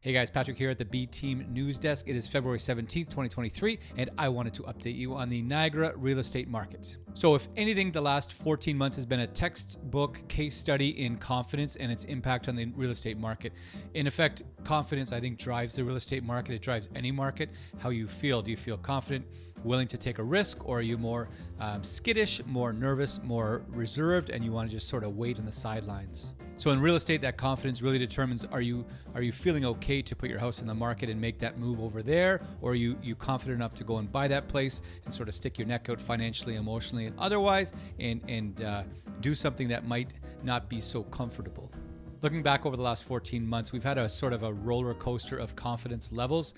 Hey guys, Patrick here at the THEbTEAM News Desk. It is February 17th, 2023, and I wanted to update you on the Niagara real estate market. So if anything, the last 14 months has been a textbook case study in confidence and its impact on the real estate market. In effect, confidence, I think, drives the real estate market. It drives any market. How you feel. Do you feel confident, willing to take a risk, or are you more skittish, more nervous, more reserved, and you want to just sort of wait on the sidelines? So in real estate, that confidence really determines, are you feeling okay to put your house in the market and make that move over there, or are you confident enough to go and buy that place and sort of stick your neck out financially, emotionally, and otherwise, and do something that might not be so comfortable. Looking back over the last 14 months, we've had a sort of a roller coaster of confidence levels.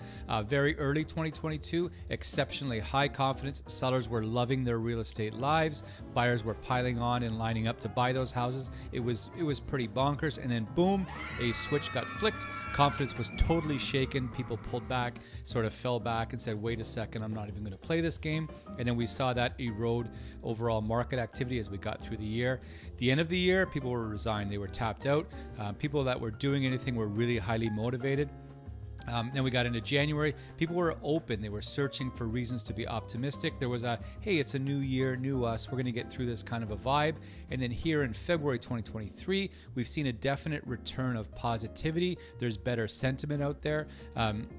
Very early 2022, exceptionally high confidence. Sellers were loving their real estate lives. Buyers were piling on and lining up to buy those houses. It was pretty bonkers. And then boom, a switch got flicked. Confidence was totally shaken. People pulled back, sort of fell back and said, wait a second, I'm not even going to play this game. And then we saw that erode overall market activity as we got through the year. The end of the year, people were resigned. They were tapped out. People that were doing anything were really highly motivated. Then we got into January. People were open. They were searching for reasons to be optimistic. There was a, hey, it's a new year, new us. We're going to get through this kind of a vibe. And then here in February 2023, we've seen a definite return of positivity. There's better sentiment out there.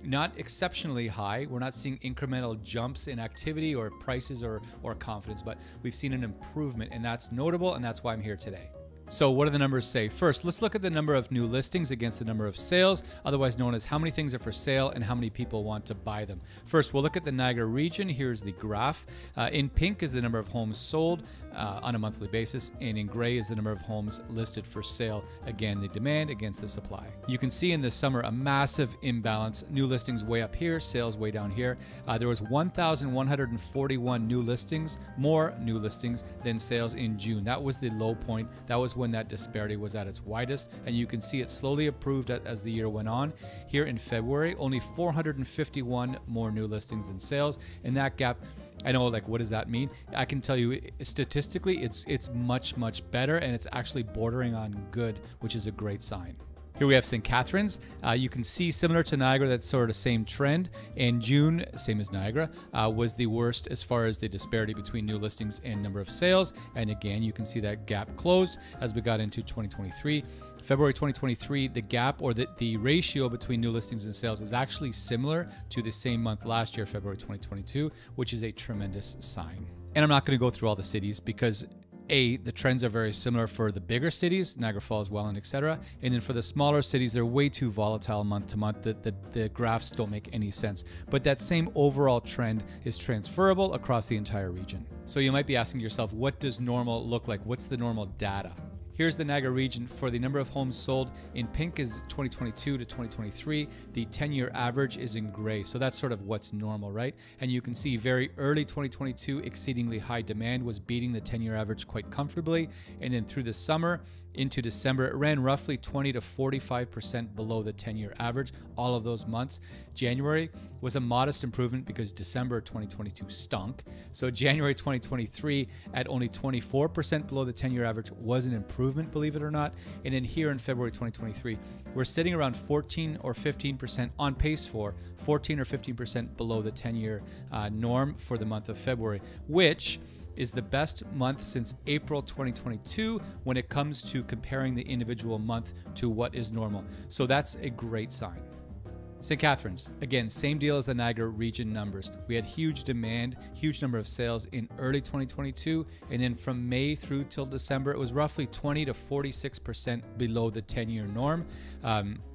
Not exceptionally high. We're not seeing incremental jumps in activity or prices or confidence, but we've seen an improvement, and that's notable, and that's why I'm here today. So what do the numbers say? First, let's look at the number of new listings against the number of sales, otherwise known as how many things are for sale and how many people want to buy them. First, we'll look at the Niagara region. Here's the graph. In pink is the number of homes sold on a monthly basis, and in gray is the number of homes listed for sale. Again, the demand against the supply. You can see in the summer a massive imbalance. New listings way up here, sales way down here. There was 1,141 new listings, more new listings than sales in June. That was the low point. That was when that disparity was at its widest, and you can see it slowly improved as the year went on. Here in February, only 451 more new listings than sales, and that gap, I know, like, what does that mean? I can tell you statistically it's much better, and it's actually bordering on good, which is a great sign. Here we have St. Catharines. You can see, similar to Niagara, that sort of same trend. In June, same as Niagara, was the worst as far as the disparity between new listings and number of sales. And again, you can see that gap closed as we got into 2023. February 2023, the gap, or the ratio between new listings and sales, is actually similar to the same month last year, February 2022, which is a tremendous sign. And I'm not going to go through all the cities because the trends are very similar for the bigger cities, Niagara Falls, Welland, etc. And then for the smaller cities, they're way too volatile month to month. The graphs don't make any sense. But that same overall trend is transferable across the entire region. So you might be asking yourself, what does normal look like? What's the normal data? Here's the Niagara region for the number of homes sold. In pink is 2022 to 2023. The 10-year average is in gray. So that's sort of what's normal, right? And you can see very early 2022, exceedingly high demand was beating the 10-year average quite comfortably. And then through the summer into December, it ran roughly 20 to 45% below the 10-year average all of those months. January was a modest improvement because December 2022 stunk. So January 2023 at only 24% below the 10-year average was an improvement, believe it or not. And then here in February 2023, we're sitting around 14 or 15%, on pace for 14 or 15% below the 10-year norm for the month of February, which is the best month since April 2022 when it comes to comparing the individual month to what is normal. So that's a great sign. St. Catharines, again, same deal as the Niagara region numbers. We had huge demand, huge number of sales in early 2022, and then from May through till December, it was roughly 20 to 46% below the 10-year norm.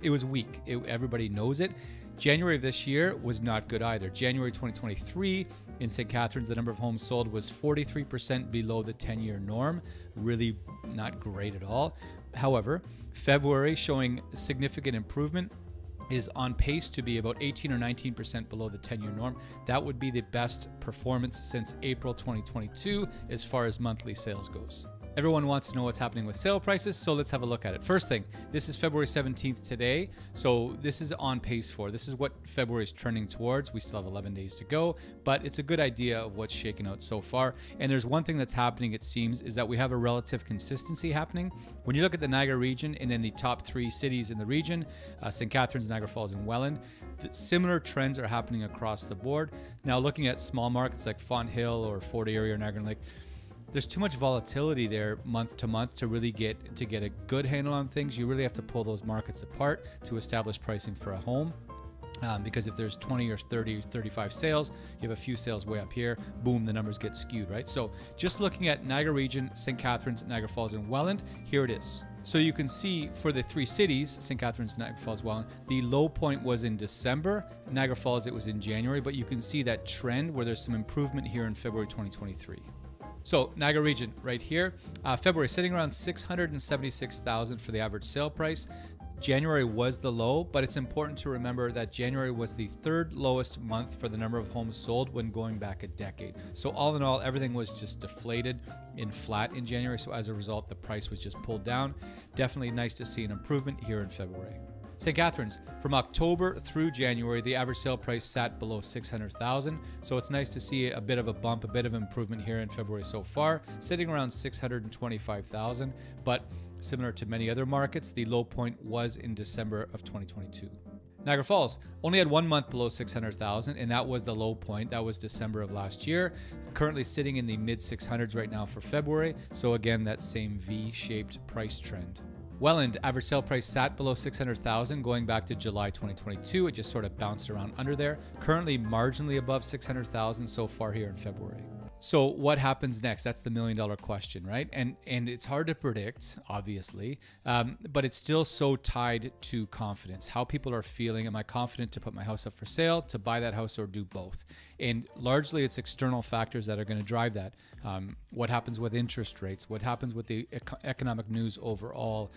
It was weak. Everybody knows it. January of this year was not good either. January 2023 in St. Catharines, the number of homes sold was 43% below the 10-year norm. Really not great at all. However, February, showing significant improvement, is on pace to be about 18 or 19% below the 10-year norm. That would be the best performance since April 2022 as far as monthly sales goes. Everyone wants to know what's happening with sale prices, so let's have a look at it. First thing, this is February 17th today, so this is on pace for. This is what February is trending towards. We still have 11 days to go, but it's a good idea of what's shaking out so far. And there's one thing that's happening, it seems, is that we have a relative consistency happening. When you look at the Niagara region and then the top 3 cities in the region, St. Catharines, Niagara Falls, and Welland, similar trends are happening across the board. Now, looking at small markets like Fonthill or Fort Erie or Niagara Lake, there's too much volatility there month to month to really get a good handle on things. You really have to pull those markets apart to establish pricing for a home. Because if there's 20 or 30 or 35 sales, you have a few sales way up here, boom, the numbers get skewed, right? So just looking at Niagara region, St. Catharines, Niagara Falls, and Welland, here it is. So you can see for the 3 cities, St. Catharines, Niagara Falls, Welland, the low point was in December. Niagara Falls, it was in January, but you can see that trend where there's some improvement here in February 2023. So Niagara region right here, February sitting around $676,000 for the average sale price. January was the low, but it's important to remember that January was the 3rd lowest month for the number of homes sold when going back a decade. So all in all, everything was just deflated in flat in January. So as a result, the price was just pulled down. Definitely nice to see an improvement here in February. St. Catharines, from October through January, the average sale price sat below $600,000. So it's nice to see a bit of a bump, a bit of improvement here in February so far, sitting around $625,000. But similar to many other markets, the low point was in December of 2022. Niagara Falls only had 1 month below $600,000, and that was the low point. That was December of last year. Currently sitting in the mid 600s right now for February. So again, that same V-shaped price trend. Welland, average sale price sat below $600,000 going back to July 2022. It just sort of bounced around under there. Currently marginally above $600,000 so far here in February. So what happens next? That's the $1 million question, right? And it's hard to predict, obviously, but it's still so tied to confidence. How people are feeling. Am I confident to put my house up for sale, to buy that house, or do both? And largely it's external factors that are going to drive that. What happens with interest rates? What happens with the economic news overall?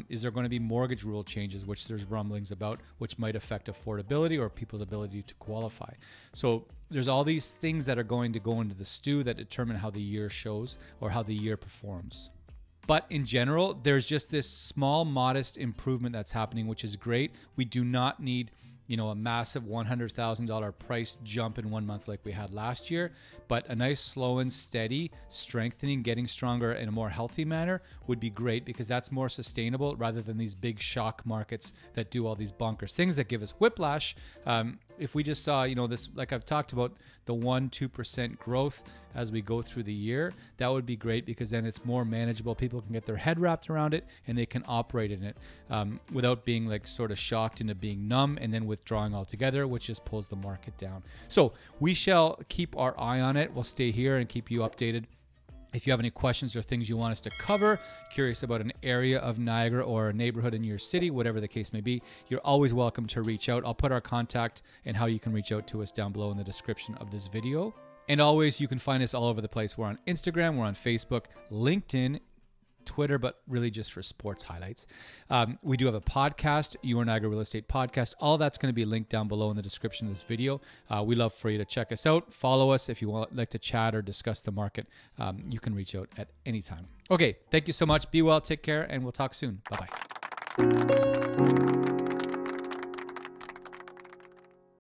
Is there going to be mortgage rule changes, which there's rumblings about, which might affect affordability or people's ability to qualify? So there's all these things that are going to go into the stew that determine how the year shows or how the year performs. But in general, there's just this small, modest improvement that's happening, which is great. We do not need a massive $100,000 price jump in 1 month like we had last year, but a nice slow and steady strengthening, getting stronger in a more healthy manner would be great, because that's more sustainable rather than these big shock markets that do all these bonkers things that give us whiplash. If we just saw, this, like I've talked about, the 1-2% growth as we go through the year, that would be great, because then it's more manageable. People can get their head wrapped around it and they can operate in it without being like sort of shocked into being numb and then withdrawing altogether, which just pulls the market down. So we shall keep our eye on it. We'll stay here and keep you updated. If you have any questions or things you want us to cover, curious about an area of Niagara or a neighborhood in your city, whatever the case may be, you're always welcome to reach out. I'll put our contact and how you can reach out to us down below in the description of this video. And always, you can find us all over the place. We're on Instagram, we're on Facebook, LinkedIn, Twitter, but really just for sports highlights. We do have a podcast, Your Niagara Real Estate Podcast. All that's going to be linked down below in the description of this video. We love for you to check us out. Follow us if you like to chat or discuss the market. You can reach out at any time. Okay, thank you so much. Be well, take care, and we'll talk soon. Bye-bye.